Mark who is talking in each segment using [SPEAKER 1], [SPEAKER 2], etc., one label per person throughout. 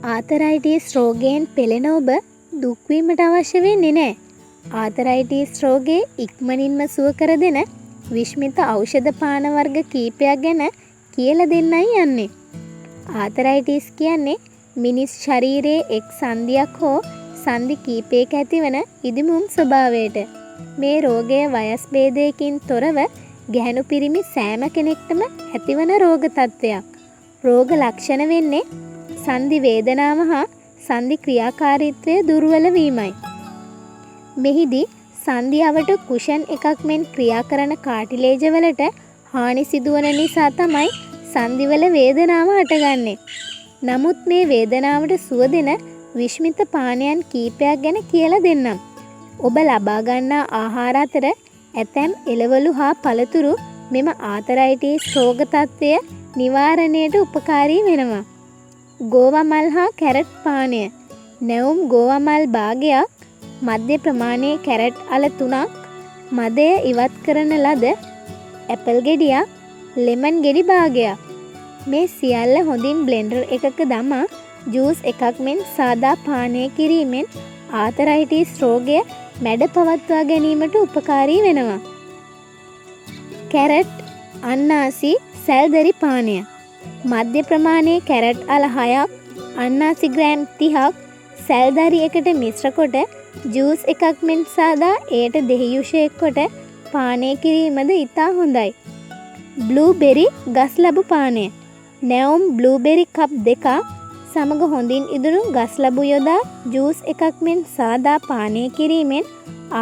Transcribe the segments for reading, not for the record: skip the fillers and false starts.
[SPEAKER 1] Arthritis රෝගයෙන් පෙළෙන ඔබ දුක්වීමට අවශ්‍ය වෙන්නේ නැහැ. ආතරයිටිස් රෝගය ඉක්මනින්ම සුව කර දෙන විශ්මිත ඖෂධ පාන වර්ග කීපයක් ගැන කියලා දෙන්නයි යන්නේ. ආතරයිටිස් කියන්නේ මිනිස් ශරීරයේ එක් සංදියක් හෝ සංදි කීපයක ඇතිවන ඉදිමුම් ස්වභාවයට. මේ රෝගය වයස් භේදයකින් තොරව ගැහැණු පිරිමි සෑම කෙනෙක්ටම ඇතිවන රෝග තත්ත්වයක්. රෝග ලක්ෂණ වෙන්නේ සංදි වේදනාව හා සංදි ක්‍රියාකාරීත්වය දුර්වල වීමයි. මෙහිදී සංදි අවට කුෂන් එකක් මෙන් ක්‍රියා කරන කාටිලේජ වලට හානි සිදුවන නිසා තමයි සංදිවල වේදනාව හටගන්නේ. නමුත් මේ වේදනාවට සුව දෙන විශ්මිත පානයන් කීපයක් ගැන කියලා දෙන්නම්. ඔබ ලබා ගන්නා ආහාර අතර ඇතැම් එළවලු හා පළතුරු මෙම ආතරයිටිස් රෝග තත්ත්වය නිවාරණයට උපකාරී වෙනවා. ගෝවා මල් හා කැරට් පානය. නැවුම් ගෝවා මල් භාගයක්, මධ්‍ය ප්‍රමාණයේ කැරට් අල 3ක්, මදය ඉවත් කරන ලද ඇපල් ගෙඩියක්, ලෙමන් ගෙඩි භාගයක්. මේ සියල්ල හොඳින් බ්ලෙන්ඩර් එකක දමා ජූස් එකක් මෙන් සාදා පානය කිරීමෙන් ආතරයිටිස් රෝගය මැඩ පවත්වා ගැනීමට උපකාරී වෙනවා. කැරට් අන්නාසි සැල්දරි පානය. මධ්‍ය ප්‍රමාණයේ කැරට් අල 6ක්, අන්නාසි ග්‍රෑම් 30ක් සැල්දරි එකට මිශ්‍ර කොට ජූස් එකක් මෙන් සාදා එයට දෙහියුෂයක් කොට පානය කිරීමද ඉතා හොඳයි. බ්ලූබෙරි ගස් ලැබු පානය. නැවුම් බ්ලූබෙරි කප් 2ක් සමග හොඳින් ඉදුණු ගස් ලැබු යොදා ජූස් එකක් මෙන් සාදා පානය කිරීමෙන්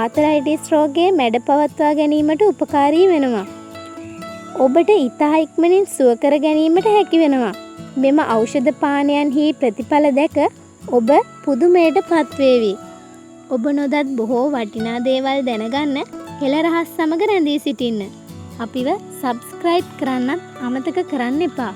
[SPEAKER 1] ආතරයිටිස් රෝගය මැඩ පවත්වා ගැනීමට උපකාරී වෙනවා. ඔබට ඉතා ඉක්මනින් සුව කර ගැනීමට හැකි වෙනවා. මෙම ඖෂධ පානයන්හි ප්‍රතිඵල දැක ඔබ පුදුමයට පත්වේවි. ඔබ නොදත් බොහෝ වටිනා දේවල් දැනගන්න හෙළ රහස් සමග රැඳී සිටින්න. අපිව සබ්ස්ක්‍රයිබ් කරන්නත් අමතක කරන්න එපා.